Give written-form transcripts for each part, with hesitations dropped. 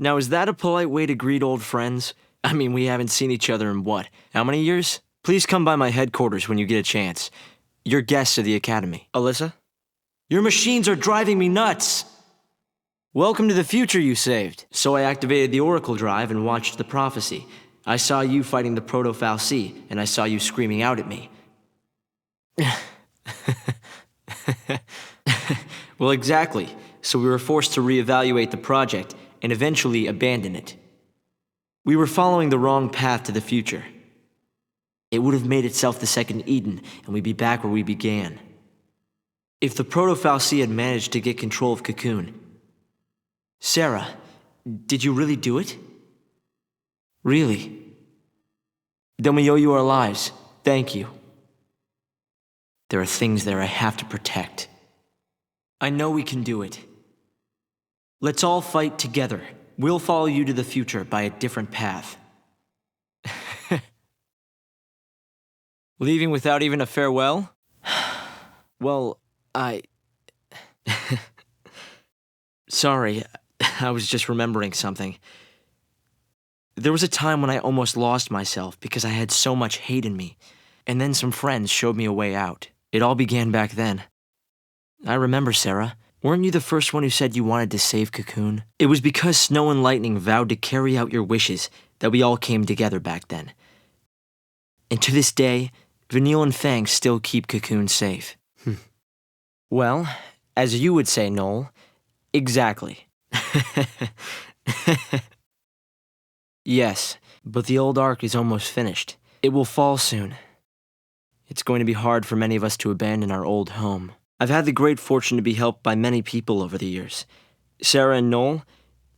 Now, is that a polite way to greet old friends? I mean, we haven't seen each other in what? How many years? Please come by my headquarters when you get a chance. You're guests of the Academy. Alyssa? Your machines are driving me nuts! Welcome to the future you saved. So I activated the Oracle Drive and watched the prophecy. I saw you fighting the Proto-Fal'Cie, and I saw you screaming out at me. Well, exactly. So we were forced to reevaluate the project and eventually abandon it. We were following the wrong path to the future. It would have made itself the second Eden, and we'd be back where we began. If the Proto-Fal'Cie had managed to get control of Cocoon... Sarah, did you really do it? Really? Then we owe you our lives. Thank you. There are things there I have to protect. I know we can do it. Let's all fight together. We'll follow you to the future by a different path. Leaving without even a farewell? Well, Sorry, I was just remembering something. There was a time when I almost lost myself because I had so much hate in me, and then some friends showed me a way out. It all began back then. I remember, Sarah. Weren't you the first one who said you wanted to save Cocoon? It was because Snow and Lightning vowed to carry out your wishes that we all came together back then. And to this day, Vanille and Fang still keep Cocoon safe. Well, as you would say, Noel, exactly. Yes, but the old ark is almost finished. It will fall soon. It's going to be hard for many of us to abandon our old home. I've had the great fortune to be helped by many people over the years. Sarah and Noel,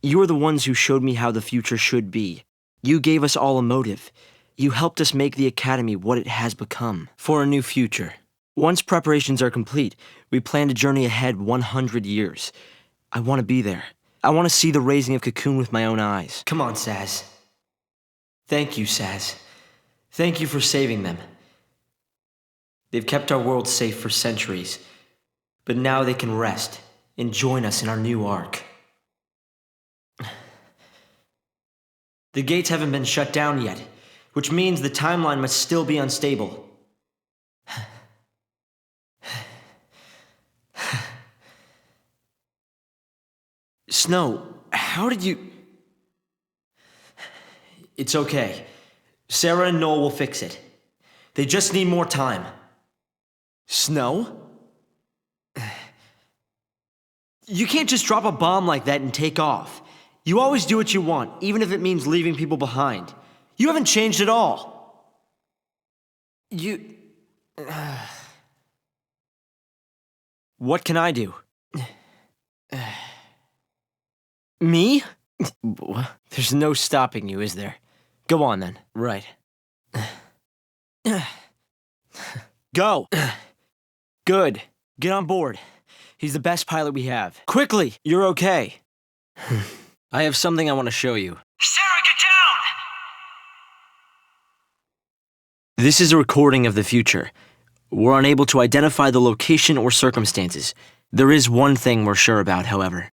you are the ones who showed me how the future should be. You gave us all a motive. You helped us make the Academy what it has become, for a new future. Once preparations are complete, we plan to journey ahead 100 years. I want to be there. I want to see the raising of Cocoon with my own eyes. Come on, Saz. Thank you, Saz. Thank you for saving them. They've kept our world safe for centuries, but now they can rest and join us in our new ark. The gates haven't been shut down yet, which means the timeline must still be unstable. Snow, how did you... It's okay. Sarah and Noel will fix it. They just need more time. Snow? You can't just drop a bomb like that and take off. You always do what you want, even if it means leaving people behind. You haven't changed at all. What can I do? Me? There's no stopping you, is there? Go on, then. Right. Go! Good. Get on board. He's the best pilot we have. Quickly! You're okay. I have something I want to show you. Sarah, get down! This is a recording of the future. We're unable to identify the location or circumstances. There is one thing we're sure about, however.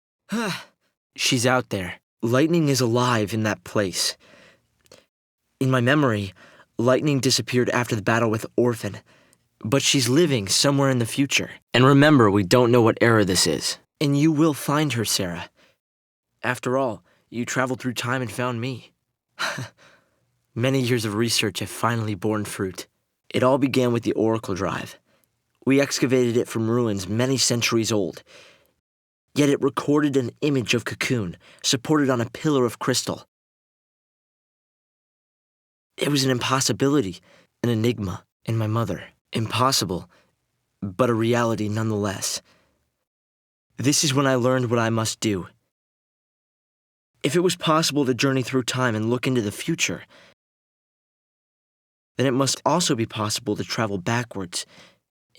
She's out there. Lightning is alive in that place. In my memory, Lightning disappeared after the battle with Orphan, but she's living somewhere in the future. And remember, we don't know what era this is. And you will find her, Sarah. After all, you traveled through time and found me. Many years of research have finally borne fruit. It all began with the Oracle Drive. We excavated it from ruins many centuries old. Yet it recorded an image of Cocoon, supported on a pillar of crystal. It was an impossibility, an enigma, and my mother. Impossible, but a reality nonetheless. This is when I learned what I must do. If it was possible to journey through time and look into the future, then it must also be possible to travel backwards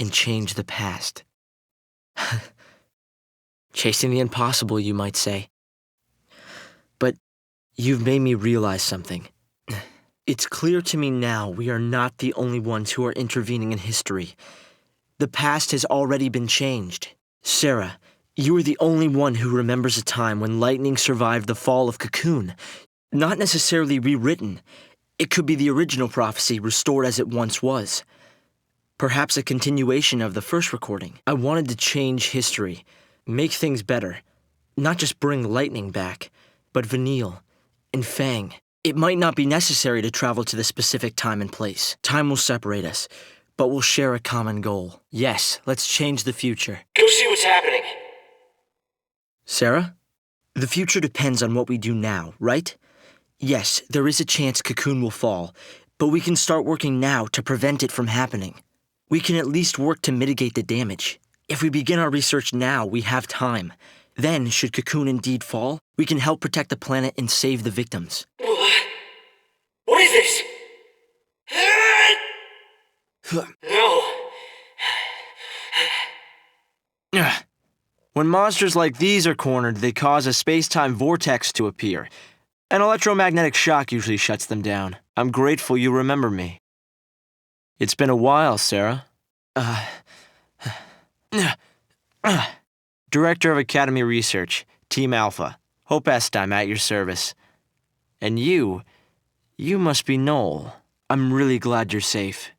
and change the past. Chasing the impossible, you might say. But you've made me realize something. It's clear to me now we are not the only ones who are intervening in history. The past has already been changed. Sarah, You are the only one who remembers a time when lightning survived the fall of Cocoon. Not necessarily rewritten. It could be the original prophecy restored as it once was. Perhaps a continuation of the first recording. I wanted to change history, make things better. Not just bring lightning back, but Vanille and Fang. It might not be necessary to travel to the specific time and place. Time will separate us, but we'll share a common goal. Yes, let's change the future. Go see what's happening. Sarah? The future depends on what we do now, right? Yes, there is a chance Cocoon will fall, but we can start working now to prevent it from happening. We can at least work to mitigate the damage. If we begin our research now, we have time. Then, should Cocoon indeed fall, we can help protect the planet and save the victims. What is this? No. When monsters like these are cornered, they cause a space-time vortex to appear. An electromagnetic shock usually shuts them down. I'm grateful you remember me. It's been a while, Sarah. Director of Academy Research, Team Alpha. Hope Est, I'm at your service. And you must be Noel. I'm really glad you're safe.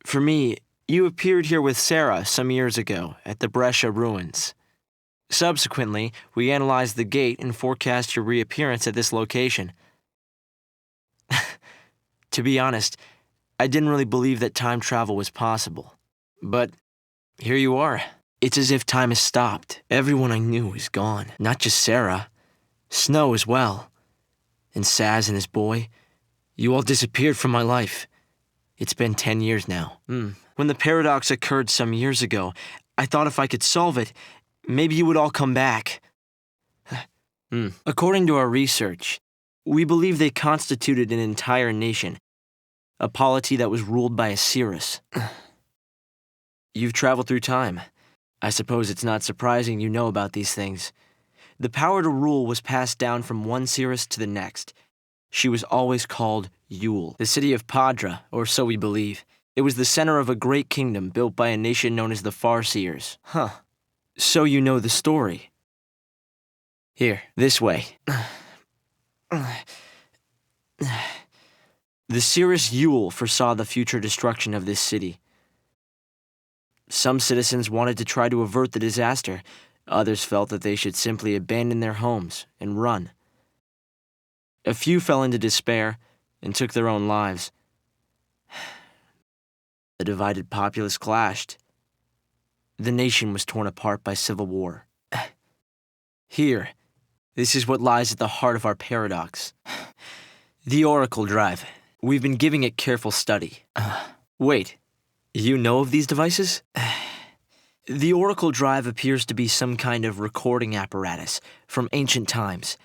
For me, you appeared here with Sarah some years ago at the Brescia ruins. Subsequently, we analyzed the gate and forecast your reappearance at this location. To be honest, I didn't really believe that time travel was possible. But here you are. It's as if time has stopped. Everyone I knew is gone. Not just Sarah. Snow as well. And Saz and his boy. You all disappeared from my life. It's been 10 years now. When the paradox occurred some years ago, I thought if I could solve it, maybe you would all come back. According to our research, we believe they constituted an entire nation, a polity that was ruled by a Cirrus. You've traveled through time. I suppose it's not surprising you know about these things. The power to rule was passed down from one Cirrus to the next. She was always called Yule, the city of Padra, or so we believe. It was the center of a great kingdom built by a nation known as the Farseers. So you know the story. Here, this way. The Cirrus Yule foresaw the future destruction of this city. Some citizens wanted to try to avert the disaster. Others felt that they should simply abandon their homes and run. A few fell into despair and took their own lives. The divided populace clashed. The nation was torn apart by civil war. Here, this is what lies at the heart of our paradox. The Oracle Drive. We've been giving it careful study. Wait, you know of these devices? The Oracle Drive appears to be some kind of recording apparatus from ancient times.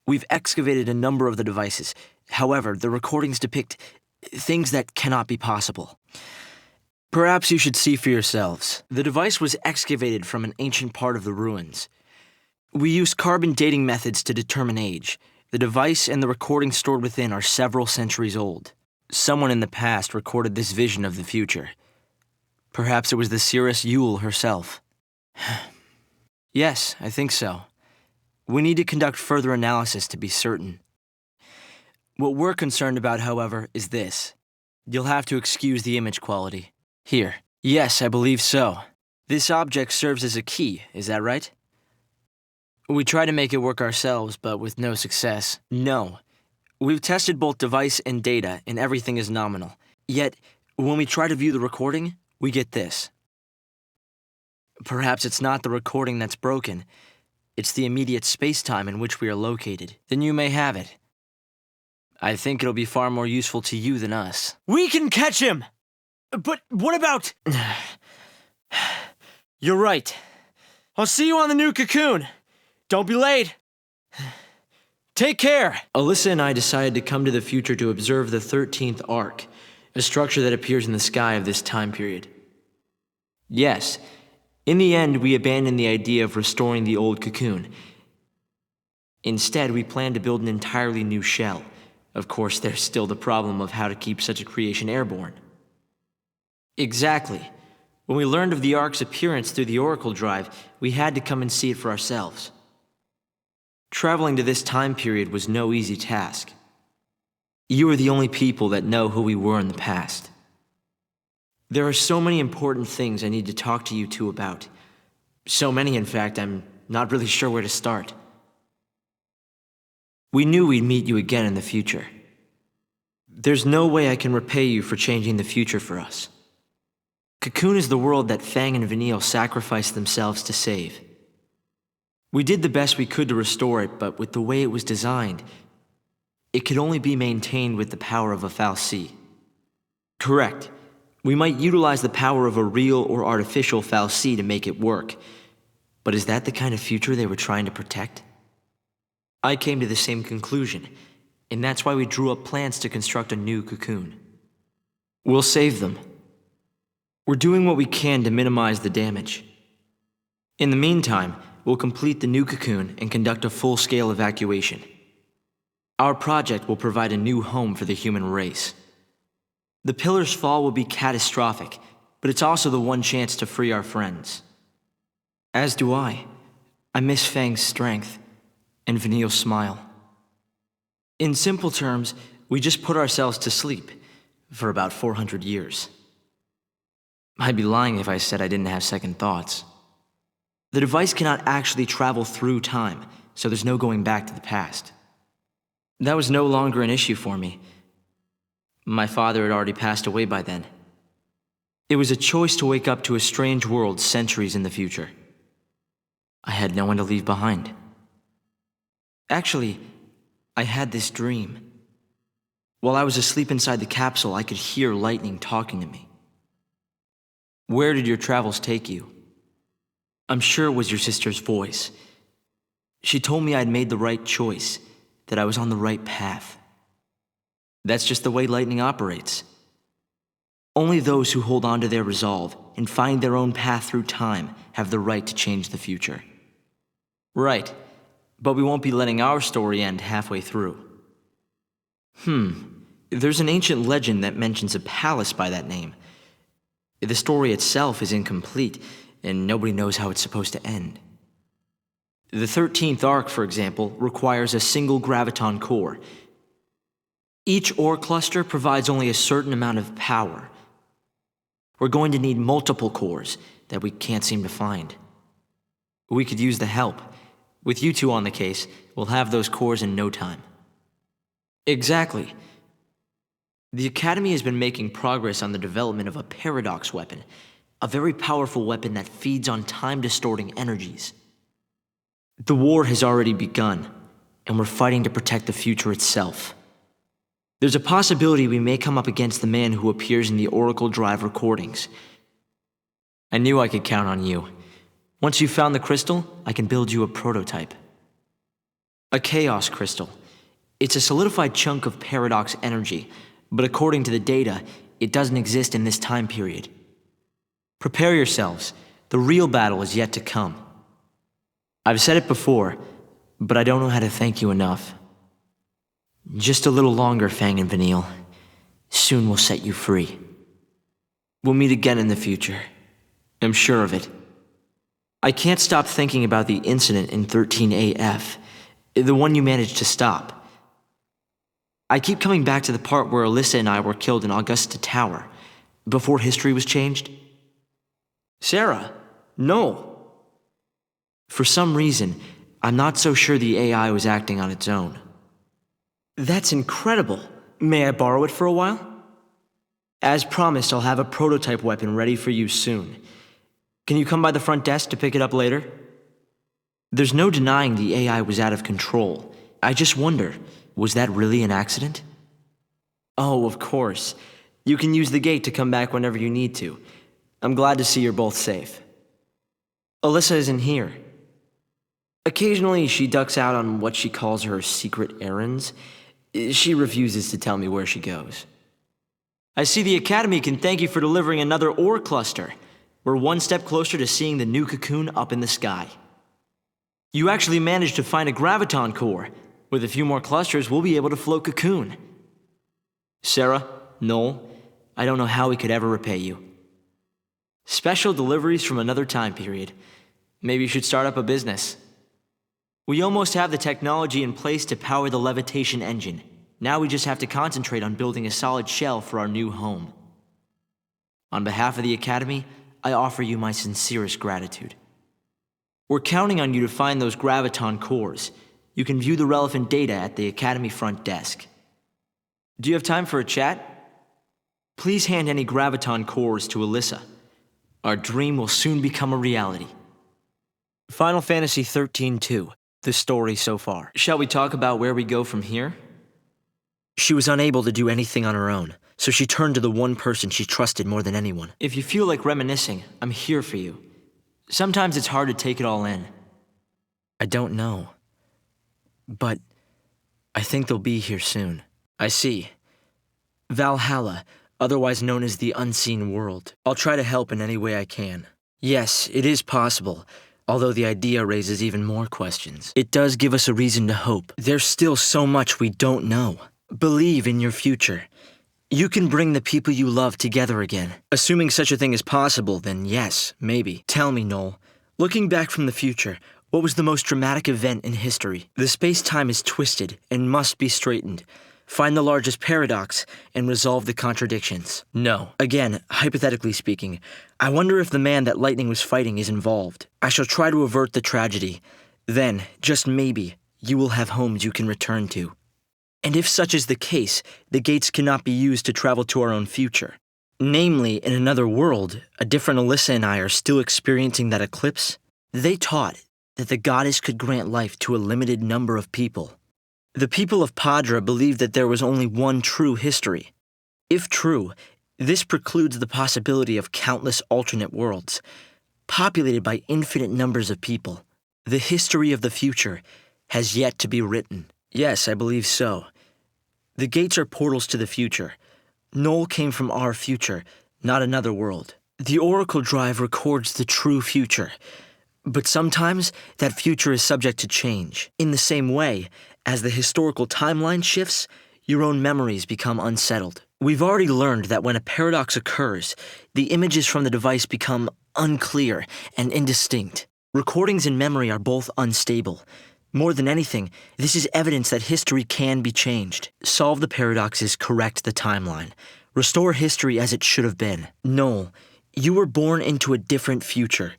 We've excavated a number of the devices. However, the recordings depict things that cannot be possible. Perhaps you should see for yourselves. The device was excavated from an ancient part of the ruins. We use carbon dating methods to determine age. The device and the recordings stored within are several centuries old. Someone in the past recorded this vision of the future. Perhaps it was the Cirrus Yule herself. Yes, I think so. We need to conduct further analysis to be certain. What we're concerned about, however, is this. You'll have to excuse the image quality. Here. Yes, I believe so. This object serves as a key, is that right? We try to make it work ourselves, but with no success. No. We've tested both device and data, and everything is nominal. Yet, when we try to view the recording, we get this. Perhaps it's not the recording that's broken. It's the immediate space-time in which we are located. Then you may have it. I think it'll be far more useful to you than us. We can catch him! But what about... You're right. I'll see you on the new Cocoon. Don't be late. Take care. Alyssa and I decided to come to the future to observe the 13th Arc, a structure that appears in the sky of this time period. Yes, in the end, we abandoned the idea of restoring the old Cocoon. Instead, we plan to build an entirely new shell. Of course, there's still the problem of how to keep such a creation airborne. Exactly. When we learned of the Ark's appearance through the Oracle Drive, we had to come and see it for ourselves. Traveling to this time period was no easy task. You are the only people that know who we were in the past. There are so many important things I need to talk to you two about. So many, in fact, I'm not really sure where to start. We knew we'd meet you again in the future. There's no way I can repay you for changing the future for us. Cocoon is the world that Fang and Vanille sacrificed themselves to save. We did the best we could to restore it, but with the way it was designed, it could only be maintained with the power of a fal'Cie. Correct. We might utilize the power of a real or artificial fal'Cie to make it work, but is that the kind of future they were trying to protect? I came to the same conclusion, and that's why we drew up plans to construct a new cocoon. We'll save them. We're doing what we can to minimize the damage. In the meantime, we'll complete the new cocoon and conduct a full-scale evacuation. Our project will provide a new home for the human race. The Pillar's fall will be catastrophic, but it's also the one chance to free our friends. As do I. I miss Fang's strength and Vanille's smile. In simple terms, we just put ourselves to sleep for about 400 years. I'd be lying if I said I didn't have second thoughts. The device cannot actually travel through time, so there's no going back to the past. That was no longer an issue for me. My father had already passed away by then. It was a choice to wake up to a strange world centuries in the future. I had no one to leave behind. Actually, I had this dream. While I was asleep inside the capsule, I could hear lightning talking to me. Where did your travels take you? I'm sure it was your sister's voice. She told me I'd made the right choice, that I was on the right path. That's just the way lightning operates. Only those who hold on to their resolve and find their own path through time have the right to change the future. Right, but we won't be letting our story end halfway through. There's an ancient legend that mentions a palace by that name. The story itself is incomplete, and nobody knows how it's supposed to end. The 13th Ark, for example, requires a single graviton core. Each ore cluster provides only a certain amount of power. We're going to need multiple cores that we can't seem to find. We could use the help. With you two on the case, we'll have those cores in no time. Exactly. The Academy has been making progress on the development of a paradox weapon, a very powerful weapon that feeds on time-distorting energies. The war has already begun, and we're fighting to protect the future itself. There's a possibility we may come up against the man who appears in the Oracle Drive recordings. I knew I could count on you. Once you've found the crystal, I can build you a prototype. A chaos crystal. It's a solidified chunk of paradox energy, but according to the data, it doesn't exist in this time period. Prepare yourselves. The real battle is yet to come. I've said it before, but I don't know how to thank you enough. Just a little longer, Fang and Vanille. Soon we'll set you free. We'll meet again in the future. I'm sure of it. I can't stop thinking about the incident in 13AF, the one you managed to stop. I keep coming back to the part where Alyssa and I were killed in Augusta Tower, before history was changed. Sarah, no. For some reason, I'm not so sure the AI was acting on its own. That's incredible. May I borrow it for a while? As promised, I'll have a prototype weapon ready for you soon. Can you come by the front desk to pick it up later? There's no denying the AI was out of control. I just wonder, was that really an accident? Oh, of course. You can use the gate to come back whenever you need to. I'm glad to see you're both safe. Alyssa isn't here. Occasionally, she ducks out on what she calls her secret errands. She refuses to tell me where she goes. I see the Academy can thank you for delivering another ore cluster. We're one step closer to seeing the new cocoon up in the sky. You actually managed to find a graviton core. With a few more clusters, we'll be able to float cocoon. Sarah, Noel, I don't know how we could ever repay you. Special deliveries from another time period. Maybe you should start up a business. We almost have the technology in place to power the levitation engine. Now we just have to concentrate on building a solid shell for our new home. On behalf of the Academy, I offer you my sincerest gratitude. We're counting on you to find those graviton cores. You can view the relevant data at the Academy front desk. Do you have time for a chat? Please hand any graviton cores to Alyssa. Our dream will soon become a reality. Final Fantasy XIII-2, the story so far. Shall we talk about where we go from here? She was unable to do anything on her own, so she turned to the one person she trusted more than anyone. If you feel like reminiscing, I'm here for you. Sometimes it's hard to take it all in. I don't know. But I think they'll be here soon. I see. Valhalla, otherwise known as the Unseen World. I'll try to help in any way I can. Yes, it is possible, although the idea raises even more questions. It does give us a reason to hope. There's still so much we don't know. Believe in your future. You can bring the people you love together again. Assuming such a thing is possible, then yes, maybe. Tell me, Noel, looking back from the future, what was the most dramatic event in history? The space-time is twisted and must be straightened. Find the largest paradox and resolve the contradictions. No. Again, hypothetically speaking, I wonder if the man that Lightning was fighting is involved. I shall try to avert the tragedy. Then, just maybe, you will have homes you can return to. And if such is the case, the gates cannot be used to travel to our own future. Namely, in another world, a different Alyssa and I are still experiencing that eclipse. They taught that the goddess could grant life to a limited number of people. The people of Padra believed that there was only one true history. If true, this precludes the possibility of countless alternate worlds, populated by infinite numbers of people. The history of the future has yet to be written. Yes, I believe so. The gates are portals to the future. Noel came from our future, not another world. The Oracle Drive records the true future, but sometimes that future is subject to change. In the same way, as the historical timeline shifts, your own memories become unsettled. We've already learned that when a paradox occurs, the images from the device become unclear and indistinct. Recordings in memory are both unstable. More than anything, this is evidence that history can be changed. Solve the paradoxes, correct the timeline. Restore history as it should have been. Noel, you were born into a different future.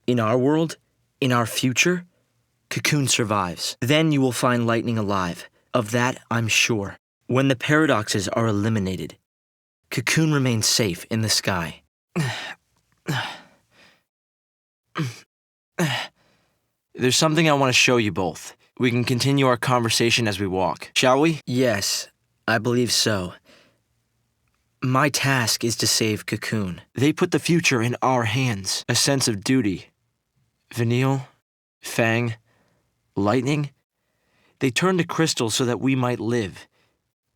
In our world, in our future, Cocoon survives. Then you will find Lightning alive. Of that, I'm sure. When the paradoxes are eliminated, Cocoon remains safe in the sky. There's something I want to show you both. We can continue our conversation as we walk, shall we? Yes, I believe so. My task is to save Cocoon. They put the future in our hands. A sense of duty. Vanille, Fang, Lightning, they turned to Crystal so that we might live.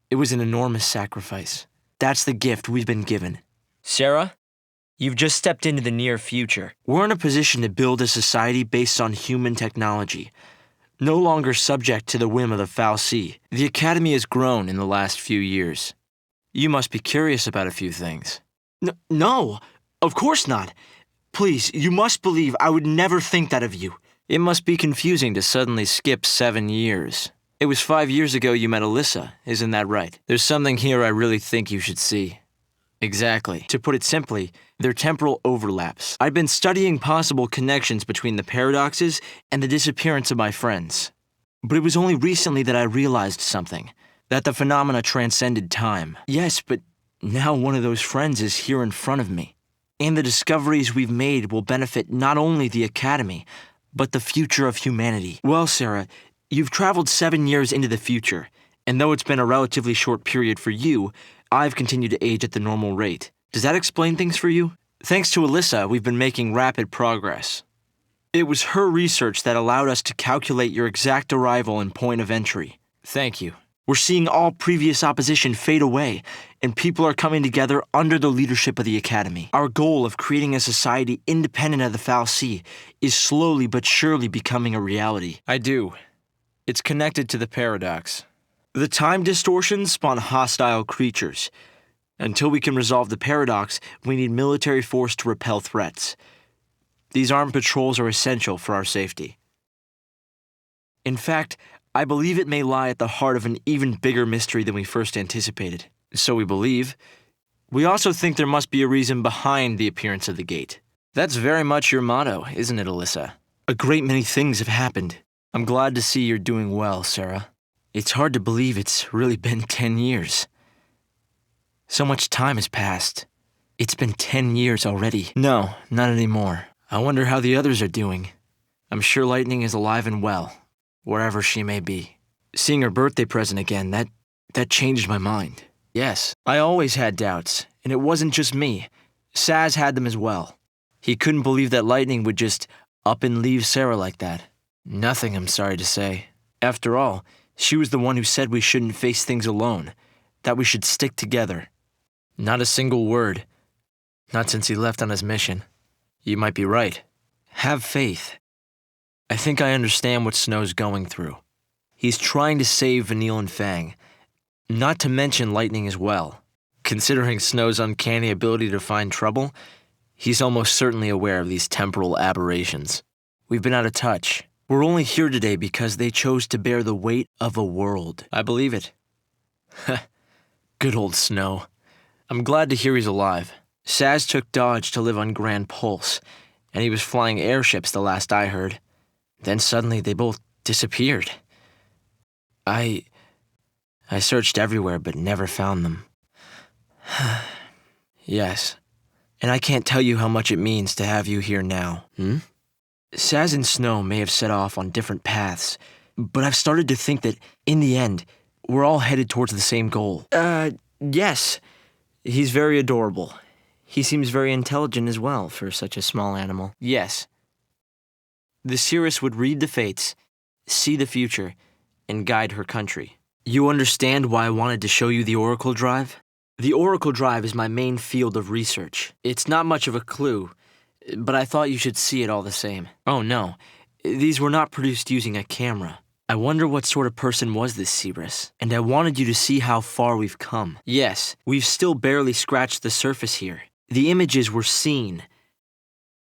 It was an enormous sacrifice. That's the gift we've been given. Sarah, you've just stepped into the near future. We're in a position to build a society based on human technology, no longer subject to the whim of the fal'Cie. The Academy has grown in the last few years. You must be curious about a few things. No, of course not. Please, you must believe I would never think that of you. It must be confusing to suddenly skip 7 years. It was 5 years ago you met Alyssa, isn't that right? There's something here I really think you should see. Exactly. To put it simply, they're temporal overlaps. I'd been studying possible connections between the paradoxes and the disappearance of my friends. But it was only recently that I realized something, that the phenomena transcended time. Yes, but now one of those friends is here in front of me. And the discoveries we've made will benefit not only the Academy, but the future of humanity. Well, Sarah, you've traveled 7 years into the future, and though it's been a relatively short period for you, I've continued to age at the normal rate. Does that explain things for you? Thanks to Alyssa, we've been making rapid progress. It was her research that allowed us to calculate your exact arrival and point of entry. Thank you. We're seeing all previous opposition fade away, and people are coming together under the leadership of the Academy. Our goal of creating a society independent of the fal'Cie is slowly but surely becoming a reality. I do. It's connected to the paradox. The time distortions spawn hostile creatures. Until we can resolve the paradox, we need military force to repel threats. These armed patrols are essential for our safety. In fact, I believe it may lie at the heart of an even bigger mystery than we first anticipated. So we believe. We also think there must be a reason behind the appearance of the gate. That's very much your motto, isn't it, Alyssa? A great many things have happened. I'm glad to see you're doing well, Sarah. It's hard to believe it's really been 10 years. So much time has passed. It's been 10 years already. No, not anymore. I wonder how the others are doing. I'm sure Lightning is alive and well, wherever she may be. Seeing her birthday present again, that changed my mind. Yes, I always had doubts, and it wasn't just me. Saz had them as well. He couldn't believe that Lightning would just up and leave Sarah like that. Nothing, I'm sorry to say. After all, she was the one who said we shouldn't face things alone, that we should stick together. Not a single word. Not since he left on his mission. You might be right. Have faith. I think I understand what Snow's going through. He's trying to save Vanille and Fang. Not to mention Lightning as well. Considering Snow's uncanny ability to find trouble, he's almost certainly aware of these temporal aberrations. We've been out of touch. We're only here today because they chose to bear the weight of a world. I believe it. Good old Snow. I'm glad to hear he's alive. Saz took Dodge to live on Grand Pulse, and he was flying airships the last I heard. Then suddenly they both disappeared. I searched everywhere but never found them. Yes, and I can't tell you how much it means to have you here now. Saz and Snow may have set off on different paths, but I've started to think that, in the end, we're all headed towards the same goal. Yes. He's very adorable. He seems very intelligent as well for such a small animal. Yes. The Cirrus would read the fates, see the future, and guide her country. You understand why I wanted to show you the Oracle Drive? The Oracle Drive is my main field of research. It's not much of a clue, but I thought you should see it all the same. Oh no, these were not produced using a camera. I wonder what sort of person was this Cirrus, and I wanted you to see how far we've come. Yes, we've still barely scratched the surface here. The images were seen.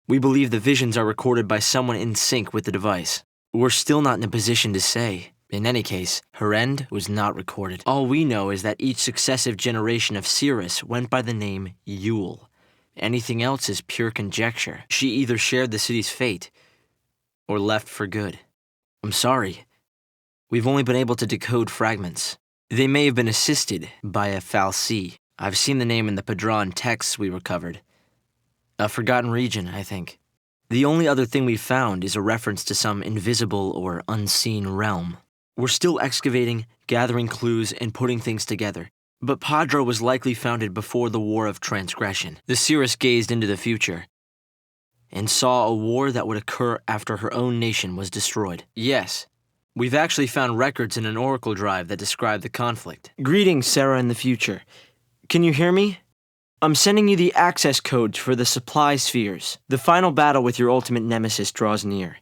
We believe the visions are recorded by someone in sync with the device. We're still not in a position to say. In any case, her end was not recorded. All we know is that each successive generation of Cirrus went by the name Yule. Anything else is pure conjecture. She either shared the city's fate, or left for good. I'm sorry. We've only been able to decode fragments. They may have been assisted by a fal'Cie. I've seen the name in the Padron texts we recovered. A forgotten region, I think. The only other thing we've found is a reference to some invisible or unseen realm. We're still excavating, gathering clues, and putting things together. But Padro was likely founded before the War of Transgression. The Cirrus gazed into the future and saw a war that would occur after her own nation was destroyed. Yes, we've actually found records in an Oracle Drive that describe the conflict. Greetings, Sarah in the future. Can you hear me? I'm sending you the access codes for the supply spheres. The final battle with your ultimate nemesis draws near.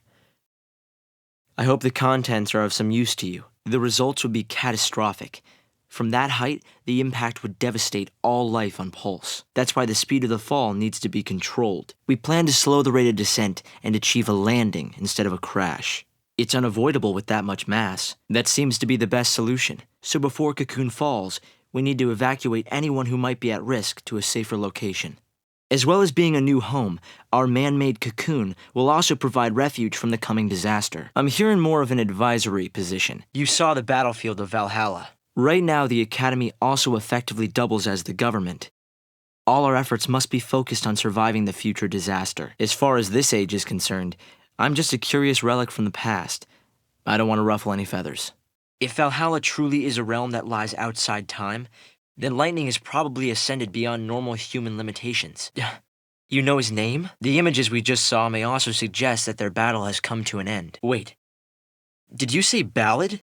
I hope the contents are of some use to you. The results would be catastrophic. From that height, the impact would devastate all life on Pulse. That's why the speed of the fall needs to be controlled. We plan to slow the rate of descent and achieve a landing instead of a crash. It's unavoidable with that much mass. That seems to be the best solution. So before Cocoon falls, we need to evacuate anyone who might be at risk to a safer location. As well as being a new home, our man-made cocoon will also provide refuge from the coming disaster. I'm here in more of an advisory position. You saw the battlefield of Valhalla. Right now, the Academy also effectively doubles as the government. All our efforts must be focused on surviving the future disaster. As far as this age is concerned, I'm just a curious relic from the past. I don't want to ruffle any feathers. If Valhalla truly is a realm that lies outside time, then Lightning has probably ascended beyond normal human limitations. You know his name? The images we just saw may also suggest that their battle has come to an end. Wait, did you say Ballad?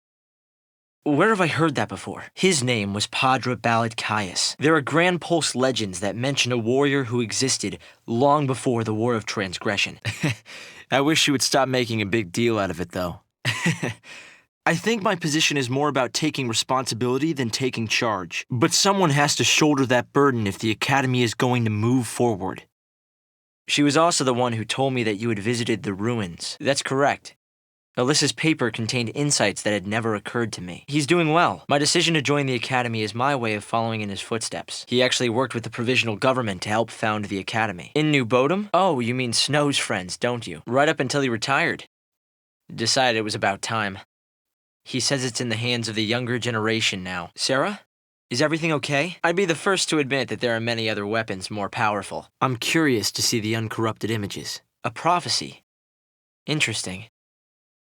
Where have I heard that before? His name was Padra Ballad Caius. There are Grand Pulse legends that mention a warrior who existed long before the War of Transgression. I wish you would stop making a big deal out of it, though. I think my position is more about taking responsibility than taking charge. But someone has to shoulder that burden if the Academy is going to move forward. She was also the one who told me that you had visited the ruins. That's correct. Alyssa's paper contained insights that had never occurred to me. He's doing well. My decision to join the Academy is my way of following in his footsteps. He actually worked with the provisional government to help found the Academy. In New Bodom? Oh, you mean Snow's friends, don't you? Right up until he retired. Decided it was about time. He says it's in the hands of the younger generation now. Sarah? Is everything okay? I'd be the first to admit that there are many other weapons more powerful. I'm curious to see the uncorrupted images. A prophecy. Interesting.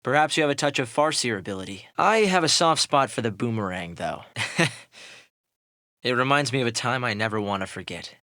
Perhaps you have a touch of Farseer ability. I have a soft spot for the boomerang, though. It reminds me of a time I never want to forget.